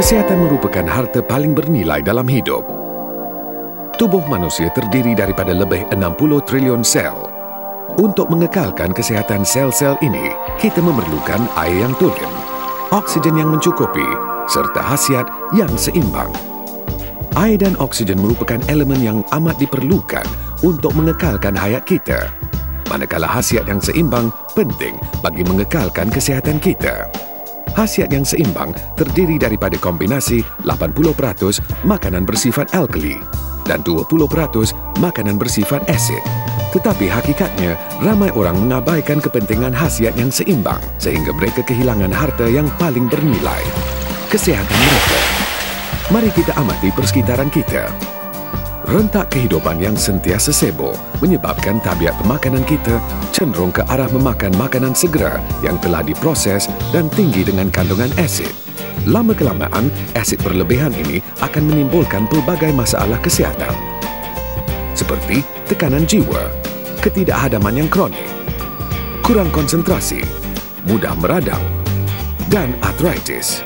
Kesihatan merupakan harta paling bernilai dalam hidup. Tubuh manusia terdiri daripada lebih 60 triliun sel. Untuk mengekalkan kesihatan sel-sel ini, kita memerlukan air yang tulen, oksigen yang mencukupi, serta khasiat yang seimbang. Air dan oksigen merupakan elemen yang amat diperlukan untuk mengekalkan hayat kita. Manakala khasiat yang seimbang penting bagi mengekalkan kesihatan kita. Khasiat yang seimbang terdiri daripada kombinasi 80% makanan bersifat alkali dan 20% makanan bersifat asid. Tetapi hakikatnya, ramai orang mengabaikan kepentingan khasiat yang seimbang sehingga mereka kehilangan harta yang paling bernilai, kesihatan mereka. Mari kita amati persekitaran kita. Rentak kehidupan yang sentiasa sibuk menyebabkan tabiat pemakanan kita cenderung ke arah memakan makanan segera yang telah diproses dan tinggi dengan kandungan asid. Lama-kelamaan, asid berlebihan ini akan menimbulkan pelbagai masalah kesihatan seperti tekanan jiwa, ketidakhadaman yang kronik, kurang konsentrasi, mudah meradang, dan artritis.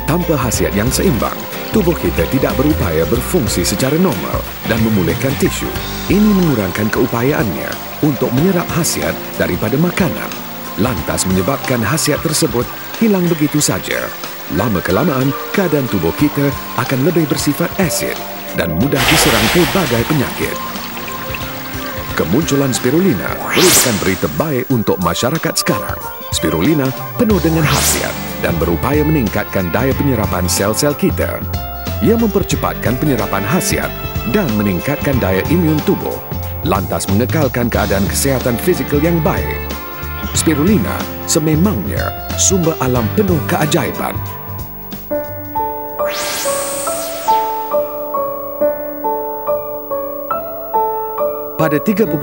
Tanpa khasiat yang seimbang, tubuh kita tidak berupaya berfungsi secara normal dan memulihkan tisu. Ini mengurangkan keupayaannya untuk menyerap khasiat daripada makanan, lantas menyebabkan khasiat tersebut hilang begitu saja. Lama-kelamaan, keadaan tubuh kita akan lebih bersifat asid dan mudah diserang pelbagai penyakit. Kemunculan spirulina merupakan berita baik untuk masyarakat sekarang. Spirulina penuh dengan khasiat dan berupaya meningkatkan daya penyerapan sel-sel kita. Ia mempercepatkan penyerapan khasiat dan meningkatkan daya imun tubuh, lantas mengekalkan keadaan kesihatan fizikal yang baik. Spirulina sememangnya sumber alam penuh keajaiban. Pada 3.5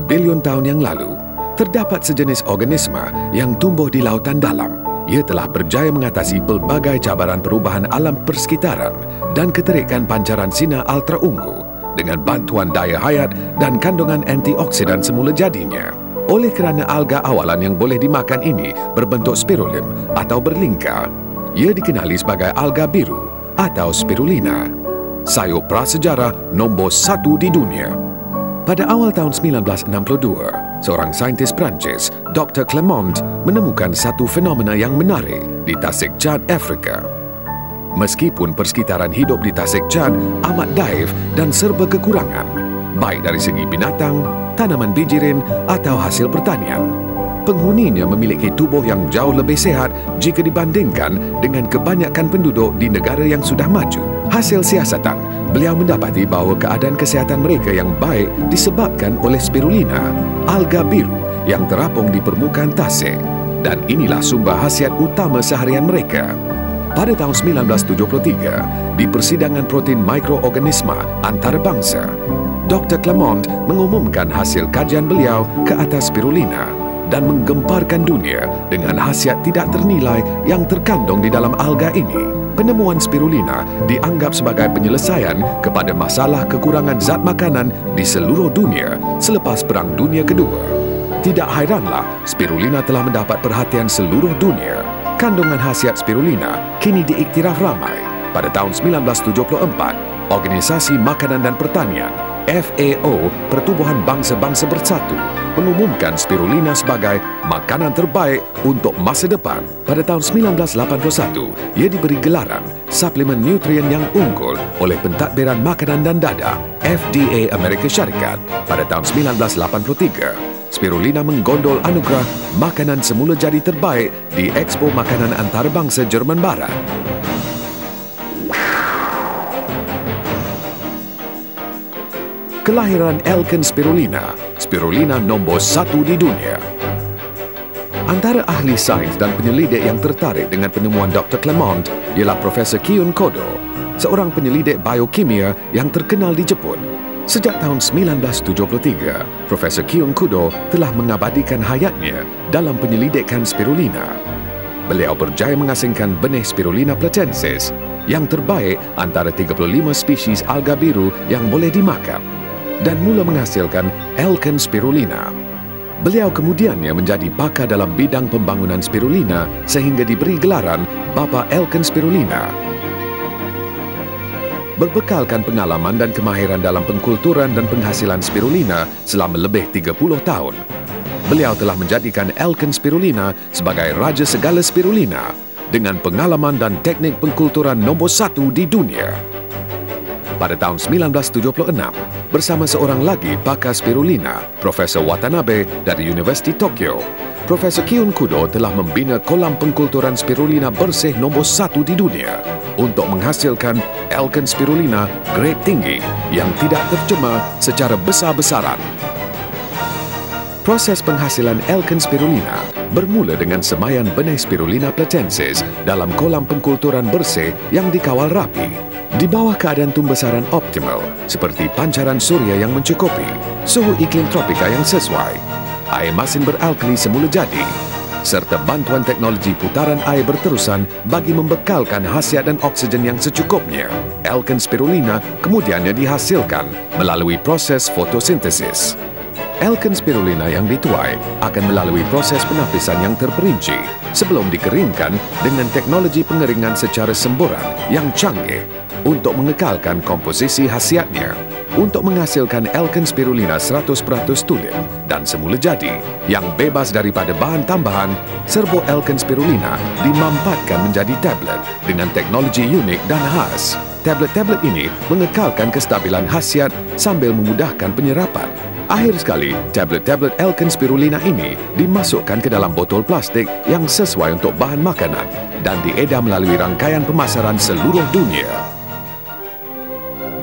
bilion tahun yang lalu, terdapat sejenis organisme yang tumbuh di lautan dalam. Ia telah berjaya mengatasi pelbagai cabaran perubahan alam persekitaran dan keterikan pancaran sinar ultraungu dengan bantuan daya hayat dan kandungan antioksidan semula jadinya. Oleh kerana alga awalan yang boleh dimakan ini berbentuk spirulim atau berlingkar, ia dikenali sebagai alga biru atau spirulina, sayur prasejarah nombor 1 di dunia. Pada awal tahun 1962, seorang saintis Perancis, Dr. Clement, menemukan satu fenomena yang menarik di Tasik Chad, Afrika. Meskipun persekitaran hidup di Tasik Chad amat daif dan serba kekurangan, baik dari segi binatang, tanaman bijirin atau hasil pertanian, penghuninya memiliki tubuh yang jauh lebih sehat jika dibandingkan dengan kebanyakan penduduk di negara yang sudah maju. Hasil siasatan, beliau mendapati bahawa keadaan kesihatan mereka yang baik disebabkan oleh spirulina, alga biru yang terapung di permukaan tasik, dan inilah sumber khasiat utama seharian mereka. Pada tahun 1973, di persidangan protein mikroorganisma antarabangsa, Dr. Clement mengumumkan hasil kajian beliau ke atas spirulina dan menggemparkan dunia dengan khasiat tidak ternilai yang terkandung di dalam alga ini. Penemuan spirulina dianggap sebagai penyelesaian kepada masalah kekurangan zat makanan di seluruh dunia selepas Perang Dunia Kedua. Tidak hairanlah spirulina telah mendapat perhatian seluruh dunia. Kandungan khasiat spirulina kini diiktiraf ramai. Pada tahun 1974, Organisasi Makanan dan Pertanian FAO, Pertubuhan Bangsa-Bangsa Bersatu, mengumumkan spirulina sebagai makanan terbaik untuk masa depan. Pada tahun 1981, ia diberi gelaran suplemen nutrien yang unggul oleh Pentadbiran Makanan dan Dadah FDA Amerika Syarikat. Pada tahun 1983, spirulina menggondol anugerah makanan semula jadi terbaik di Expo Makanan Antarabangsa Jerman Barat. Kelahiran Elken spirulina, spirulina nombor 1 di dunia. Antara ahli sains dan penyelidik yang tertarik dengan penemuan Dr. Clement ialah Profesor Kyun Kodo, seorang penyelidik biokimia yang terkenal di Jepun. Sejak tahun 1973, Profesor Kyun Kodo telah mengabadikan hayatnya dalam penyelidikan spirulina. Beliau berjaya mengasingkan benih Spirulina platensis yang terbaik antara 35 spesies alga biru yang boleh dimakan dan mula menghasilkan Elken spirulina. Beliau kemudiannya menjadi pakar dalam bidang pembangunan spirulina sehingga diberi gelaran Bapa Elken Spirulina. Berbekalkan pengalaman dan kemahiran dalam pengkulturan dan penghasilan spirulina selama lebih 30 tahun, beliau telah menjadikan Elken Spirulina sebagai raja segala spirulina dengan pengalaman dan teknik pengkulturan nombor 1 di dunia. Pada tahun 1976, bersama seorang lagi pakar spirulina, Profesor Watanabe dari Universiti Tokyo, Profesor Kyun Kudo telah membina kolam pengkulturan spirulina bersih nombor 1 di dunia untuk menghasilkan Elken Spirulina grade tinggi yang tidak tercemar secara besar-besaran. Proses penghasilan Elken Spirulina bermula dengan semaian benih Spirulina platensis dalam kolam pengkulturan bersih yang dikawal rapi, di bawah keadaan tumbesaran optimal seperti pancaran surya yang mencukupi, suhu iklim tropika yang sesuai, air masin beralkali semula jadi, serta bantuan teknologi putaran air berterusan bagi membekalkan khasiat dan oksigen yang secukupnya. Elken Spirulina kemudiannya dihasilkan melalui proses fotosintesis. Elken Spirulina yang dituai akan melalui proses penapisan yang terperinci sebelum dikeringkan dengan teknologi pengeringan secara semburan yang canggih untuk mengekalkan komposisi khasiatnya. Untuk menghasilkan Elken Spirulina 100% tulen dan semula jadi yang bebas daripada bahan tambahan, serbo Elken Spirulina dimampatkan menjadi tablet dengan teknologi unik dan khas. Tablet-tablet ini mengekalkan kestabilan khasiat sambil memudahkan penyerapan. Akhir sekali, tablet-tablet Elken Spirulina ini dimasukkan ke dalam botol plastik yang sesuai untuk bahan makanan dan diedar melalui rangkaian pemasaran seluruh dunia.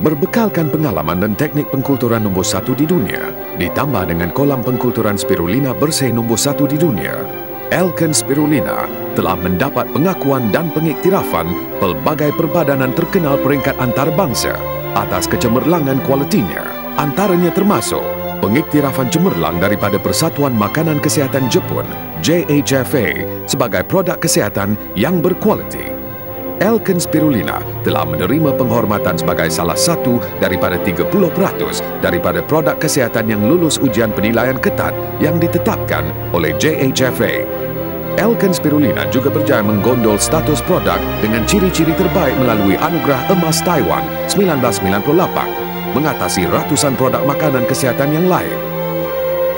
Berbekalkan pengalaman dan teknik pengkulturan nombor 1 di dunia, ditambah dengan kolam pengkulturan spirulina bersih nombor 1 di dunia, Elken Spirulina telah mendapat pengakuan dan pengiktirafan pelbagai perbadanan terkenal peringkat antarabangsa atas kecemerlangan kualitinya. Antaranya termasuk pengiktirafan cemerlang daripada Persatuan Makanan Kesihatan Jepun, JHFA, sebagai produk kesihatan yang berkualiti. Elken Spirulina telah menerima penghormatan sebagai salah satu daripada 30% daripada produk kesihatan yang lulus ujian penilaian ketat yang ditetapkan oleh JHFA. Elken Spirulina juga berjaya menggondol status produk dengan ciri-ciri terbaik melalui Anugerah Emas Taiwan 1998, mengatasi ratusan produk makanan kesihatan yang lain.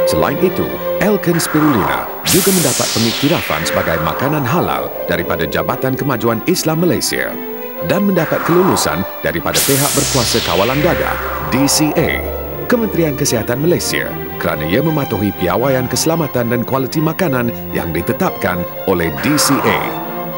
Selain itu, Elken Spirulina juga mendapat pengiktirafan sebagai makanan halal daripada Jabatan Kemajuan Islam Malaysia dan mendapat kelulusan daripada pihak berkuasa kawalan dadah, DCA, Kementerian Kesihatan Malaysia, kerana ia mematuhi piawaian keselamatan dan kualiti makanan yang ditetapkan oleh DCA.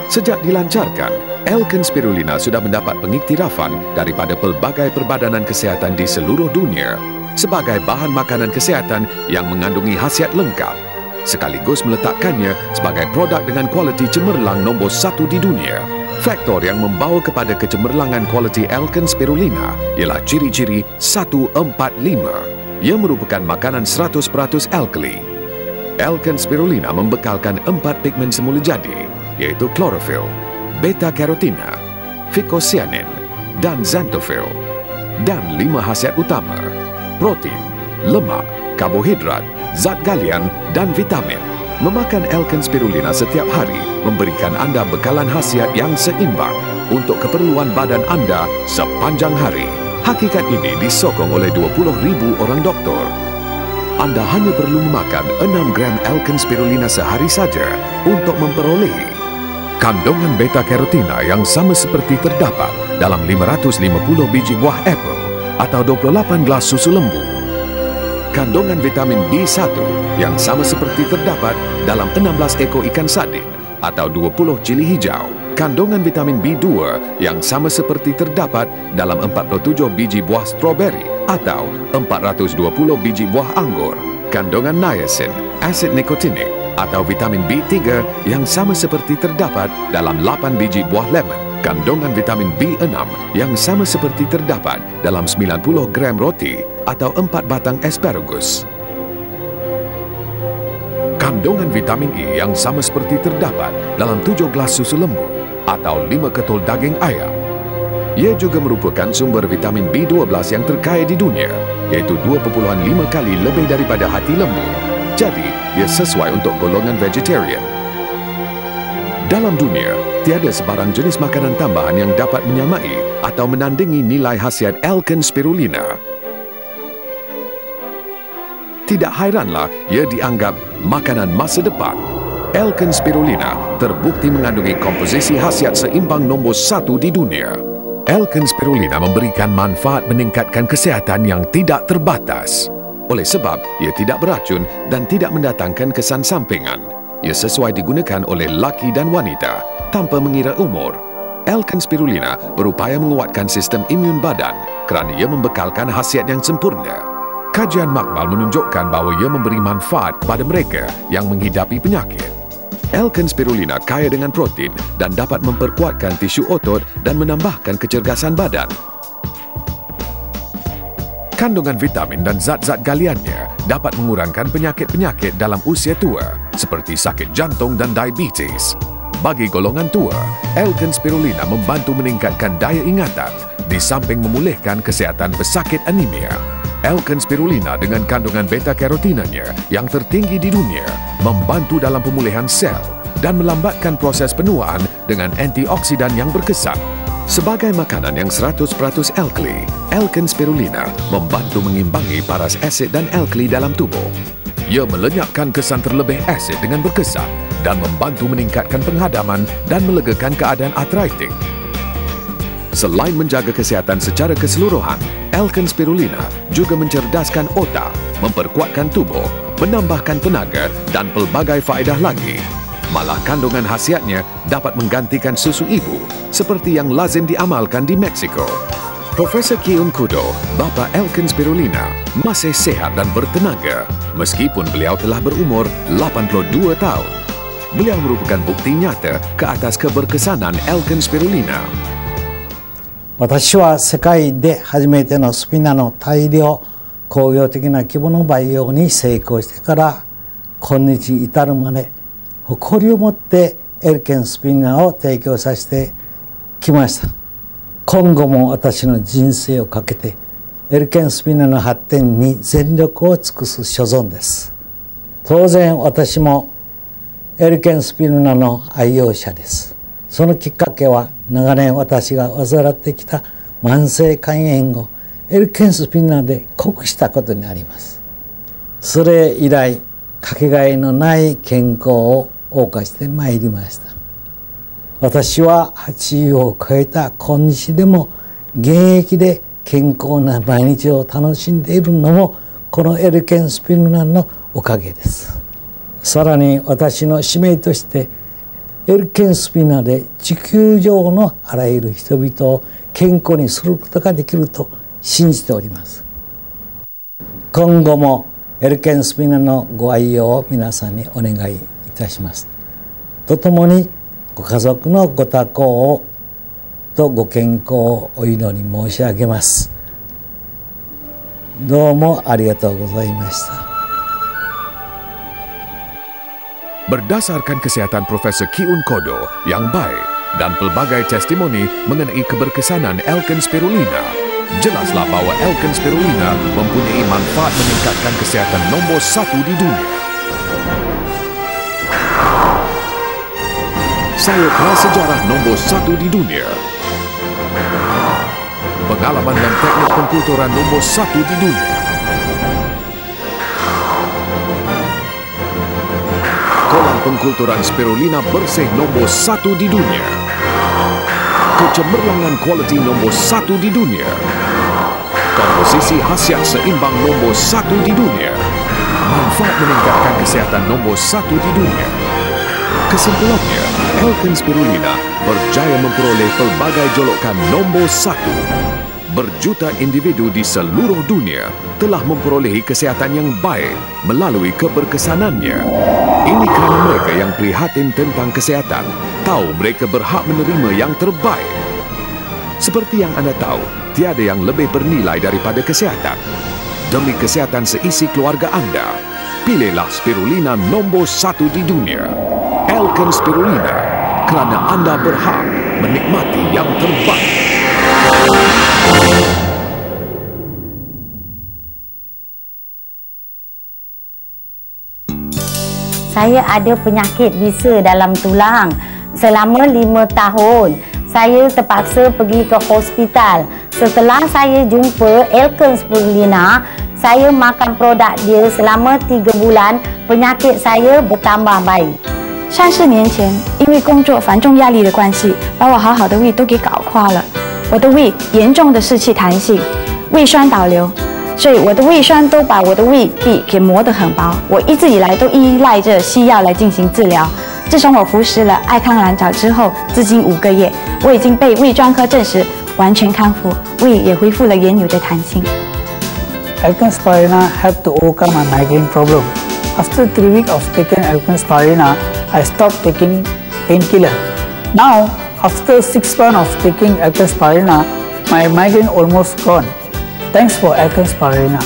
Sejak dilancarkan, Elken Spirulina sudah mendapat pengiktirafan daripada pelbagai perbadanan kesihatan di seluruh dunia sebagai bahan makanan kesihatan yang mengandungi khasiat lengkap, sekaligus meletakkannya sebagai produk dengan kualiti cemerlang nombor 1 di dunia. Faktor yang membawa kepada kecemerlangan kualiti Elken Spirulina ialah ciri-ciri 145. Ia merupakan makanan 100% alkali. Elken Spirulina membekalkan 4 pigmen semula jadi, iaitu klorofil, beta-karotina, phycocyanin, dan xanthophyll, dan 5 khasiat utama: protein, lemak, karbohidrat, zat galian dan vitamin. Memakan Elken Spirulina setiap hari memberikan anda bekalan khasiat yang seimbang untuk keperluan badan anda sepanjang hari. Hakikat ini disokong oleh 20,000 orang doktor. Anda hanya perlu memakan 6 gram Elken Spirulina sehari saja untuk memperoleh kandungan beta-karotina yang sama seperti terdapat dalam 550 biji buah apple atau 28 gelas susu lembu. Kandungan vitamin B1 yang sama seperti terdapat dalam 16 ekor ikan sardin atau 20 cili hijau. Kandungan vitamin B2 yang sama seperti terdapat dalam 47 biji buah stroberi atau 420 biji buah anggur. Kandungan niacin, asid nikotinik atau vitamin B3 yang sama seperti terdapat dalam 8 biji buah lemon. Kandungan vitamin B6 yang sama seperti terdapat dalam 90 gram roti atau 4 batang asparagus. Kandungan vitamin E yang sama seperti terdapat dalam 7 gelas susu lembu atau 5 ketul daging ayam. Ia juga merupakan sumber vitamin B12 yang terkaya di dunia, iaitu 2,5 kali lebih daripada hati lembu. Jadi, ia sesuai untuk golongan vegetarian. Dalam dunia, tiada sebarang jenis makanan tambahan yang dapat menyamai atau menandingi nilai khasiat Alkene Spirulina. Tidak hairanlah ia dianggap makanan masa depan. Alkene Spirulina terbukti mengandungi komposisi khasiat seimbang nombor 1 di dunia. Alkene Spirulina memberikan manfaat meningkatkan kesihatan yang tidak terbatas. Oleh sebab, ia tidak beracun dan tidak mendatangkan kesan sampingan. Ia sesuai digunakan oleh laki dan wanita tanpa mengira umur. Alkene Spirulina berupaya menguatkan sistem imun badan kerana ia membekalkan khasiat yang sempurna. Kajian makmal menunjukkan bahawa ia memberi manfaat kepada mereka yang menghidapi penyakit. Alkene Spirulina kaya dengan protein dan dapat memperkuatkan tisu otot dan menambahkan kecergasan badan. Kandungan vitamin dan zat-zat galiannya dapat mengurangkan penyakit-penyakit dalam usia tua seperti sakit jantung dan diabetes. Bagi golongan tua, Alkene Spirulina membantu meningkatkan daya ingatan di samping memulihkan kesihatan pesakit anemia. Alkene Spirulina dengan kandungan beta-karotinanya yang tertinggi di dunia membantu dalam pemulihan sel dan melambatkan proses penuaan dengan antioksidan yang berkesan. Sebagai makanan yang 100% alkali, Alkene Spirulina membantu mengimbangi paras asid dan alkali dalam tubuh. Ia melenyapkan kesan terlebih asid dengan berkesan dan membantu meningkatkan penghadaman dan melegakan keadaan artritik. Selain menjaga kesihatan secara keseluruhan, Alkene Spirulina juga mencerdaskan otak, memperkuatkan tubuh, menambahkan tenaga dan pelbagai faedah lagi. Malah kandungan khasiatnya dapat menggantikan susu ibu seperti yang lazim diamalkan di Meksiko. Profesor Ki-Un Kudo, bapa Alkene Spirulina, masih sehat dan bertenaga meskipun beliau telah berumur 82 tahun. Beliau merupakan bukti nyata ke atas keberkesanan Alkene Spirulina. 私は世界で初めてのスピナの大量工業的な規模の培養に成功してから今日に至るまで誇りを持ってアルケンスピナを提供させてきました。今後も私の人生をかけてアルケンスピナの発展に全力を尽くす所存です。当然私もアルケンスピナの愛用者です。そのきっかけは長年私が患ってきた慢性肝炎をアルケンスピナで克したことにあります。それ以来かけがえのない健康を謳歌してまいりました。私は80を超えた今日でも現役で健康な毎日を楽しんでいるのもこのアルケンスピナのおかげです。さらに私の使命としてアルケンスピナで地球上のあらゆる人々を健康にすることができると信じております。今後もアルケンスピナのご愛用を皆さんにお願いいたします。とともにご家族のご多幸とご健康をお祈り申し上げます。どうもありがとうございました。Berdasarkan kesihatan Profesor Ki-Un Kudo yang baik dan pelbagai testimoni mengenai keberkesanan Alkene Spirulina, jelaslah bahawa Alkene Spirulina mempunyai manfaat meningkatkan kesihatan nombor 1 di dunia. Saya prasejarah nombor 1 di dunia. Pengalaman dan teknik pengkulturan nombor 1 di dunia. Kolam pengkulturan spirulina bersih nombor 1 di dunia. Kecemerlangan kualiti nombor 1 di dunia. Komposisi khasiat seimbang nombor 1 di dunia. Manfaat meningkatkan kesihatan nombor 1 di dunia. Kesimpulannya, Alkene Spirulina berjaya memperoleh pelbagai jolokan nombor 1. Berjuta individu di seluruh dunia telah memperolehi kesihatan yang baik melalui keberkesanannya. Ini kerana mereka yang prihatin tentang kesihatan tahu mereka berhak menerima yang terbaik. Seperti yang anda tahu, tiada yang lebih bernilai daripada kesihatan. Demi kesihatan seisi keluarga anda, pilihlah spirulina nombor 1 di dunia. Alkene Spirulina, kerana anda berhak menikmati yang terbaik. saya ada penyakit bisa dalam tulang selama 5 tahun. Saya terpaksa pergi ke hospital. Setelah saya jumpa Alken Spirulina, saya makan produk dia selama 3 bulan, penyakit saya bertambah baik.3、4年前，因为工作繁重压力的关系，把我好好的胃都给搞垮了。我的胃严重的失去弹性，胃酸倒流，所以我的胃酸都把我的胃壁给磨得很薄。我一直以来都依赖着西药来进行治疗。自从我服食了艾康蓝藻之后，至今5个月，我已经被胃专科证实完全康复，胃也恢复了原有的弹性。Alken Spirulina helped to overcome my migraine problem. After 3 weeks of taking Alken Spirulina, I stopped taking painkiller. Now, after 6 months of taking Alken Spirulina, my migraine almost gone. Thanks for Alken Spirulina.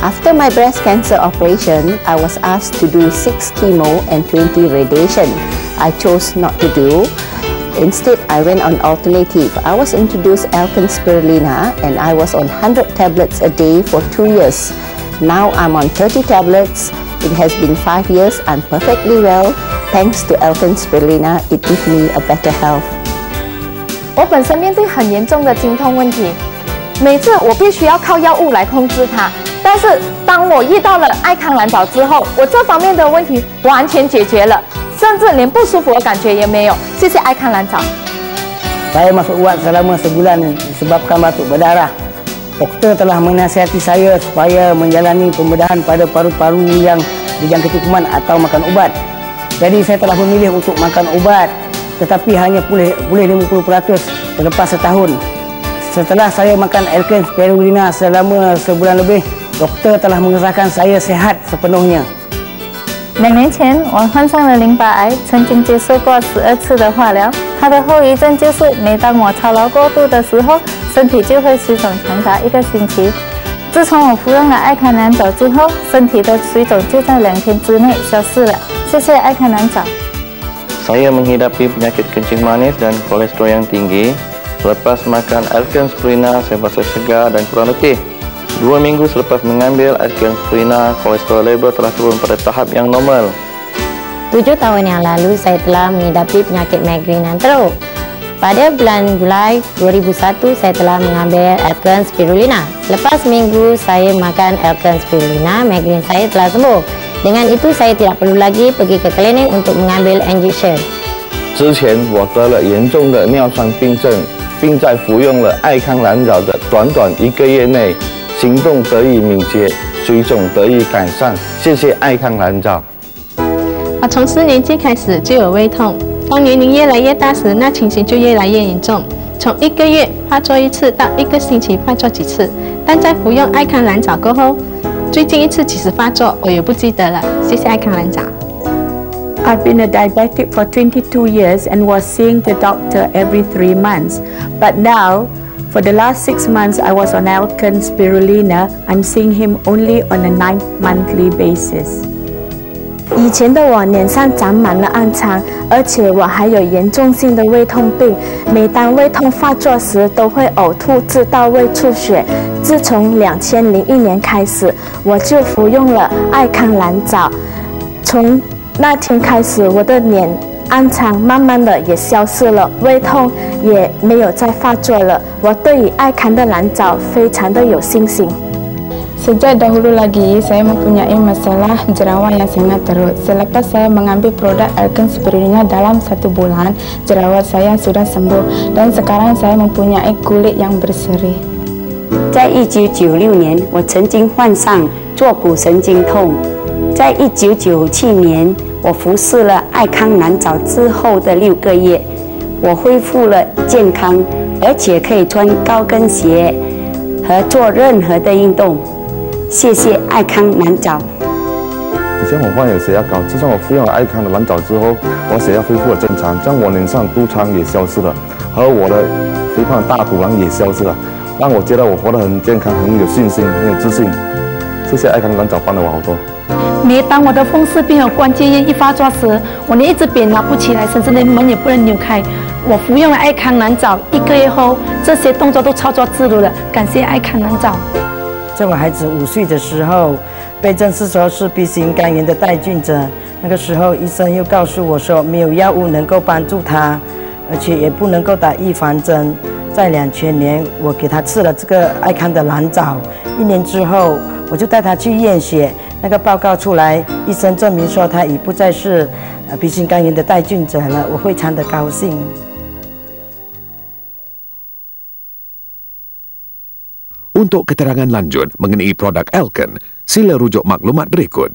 After my breast cancer operation, I was asked to do 6 chemo and 20 radiation. I chose not to do. Instead, I went on alternative. I was introduced Alken Spirulina and I was on 100 tablets a day for 2 years. Now I'm on 30 tablets. It has been 5 years. I'm perfectly well. Thanks to Alken Spirulina, it gives me a better health. 我本身面对很严重的经痛问题，每次我必须要靠药物来控制它。但是当我遇到了艾康蓝藻之后，我这方面的问题完全解决了，甚至连不舒服的感觉也没有。谢谢艾康蓝藻。Saya masuk ubat selama sebulan disebabkan batuk berdarah. Doktor telah menasihati saya supaya menjalani pembedahan pada paru-paru yang dijangkiti kuman atau makan ubat. Jadi saya telah memilih untuk makan ubat, tetapi hanya pulih 50% selepas setahun. Setelah saya makan Alken Spirulina selama sebulan lebih, doktor telah mengesahkan saya sehat sepenuhnya. 2年前，我患上了淋巴癌，曾经接受过12次的化疗。它的后遗症就是，每当我操劳过度的时候，身体就会水肿长达1个星期。自从我服用了艾康蓝藻之后，身体的水肿就在2天之内消失了。谢谢艾康蓝藻。Saya menghidapi penyakit kencing manis dan kolesterol yang tinggi. Selepas makan Alken Spirulina, saya merasa segar dan kurang letih. 2 minggu selepas mengambil Alken Spirulina, kolesterol level telah turun pada tahap yang normal. 7 tahun yang lalu, saya telah menghidapi penyakit migrain yang teruk. Pada bulan Julai 2001, saya telah mengambil Alken Spirulina. Selepas minggu saya makan Alken Spirulina, migrain saya telah sembuh. Dengan itu, saya tidak perlu lagi pergi ke klinik untuk mengambil injection. 之前我得了严重的尿酸病症，并在服用了艾康蓝藻的短短1个月内，行动得以敏捷，水肿得以改善。谢谢艾康蓝藻。我从4年级开始就有胃痛，当年龄越来越大时，那情形就越来越严重，从1个月发作1次到1个星期发作几次。但在服用艾康蓝藻过后，最近一次几时发作我也不记得了。谢谢艾康蓝藻。I've been a diabetic for 22 years and was seeing the doctor every 3 months. But now, for the last 6 months, I was on Alken Spirulina. I'm seeing him only on a 9-monthly basis. 以前的我脸上长满了暗疮，而且我还有严重性的胃痛病。每当胃痛发作时，都会呕吐至到胃出血。自从2001年开始，我就服用了艾康蓝藻。从那天开始，我的脸暗疮慢慢的也消失了，胃痛也没有再发作了。我对于艾康的蓝藻非常的有信心。Sejak dahulu lagi, saya mempunyai masalah jerawat yang sangat teruk. Selepas saya mengambil produk Alken Spirulina dalam 1 bulan, jerawat saya sudah sembuh dan sekarang saya mempunyai kulit yang berseri. 在1996年，我曾经患上坐骨神经痛。在1997年，我服侍了艾康蓝藻之后的6个月，我恢复了健康，而且可以穿高跟鞋和做任何的运动。谢谢艾康蓝藻。以前我患有血压高，自从我服用了艾康的蓝藻之后，我血压恢复了正常，将我脸上肚疮也消失了，和我的肥胖大肚腩也消失了，让我觉得我活得很健康，很有信心，很有自信。谢谢艾康蓝藻帮了我好多。每当我的风湿病和关节炎一发作时，我连一只笔拿不起来，甚至连门也不能扭开。我服用了艾康蓝藻，1个月后，这些动作都操作自如了。感谢艾康蓝藻。在我孩子5岁的时候，被证实说是 B 型肝炎的带菌者。那个时候医生又告诉我说，没有药物能够帮助他，而且也不能够打预防针。在2000年，我给他吃了这个爱康的蓝藻。1年之后，我就带他去验血，那个报告出来，医生证明说他已不再是B 型肝炎的带菌者了，我非常的高兴。Untuk keterangan lanjut mengenai produk Alken, sila rujuk maklumat berikut.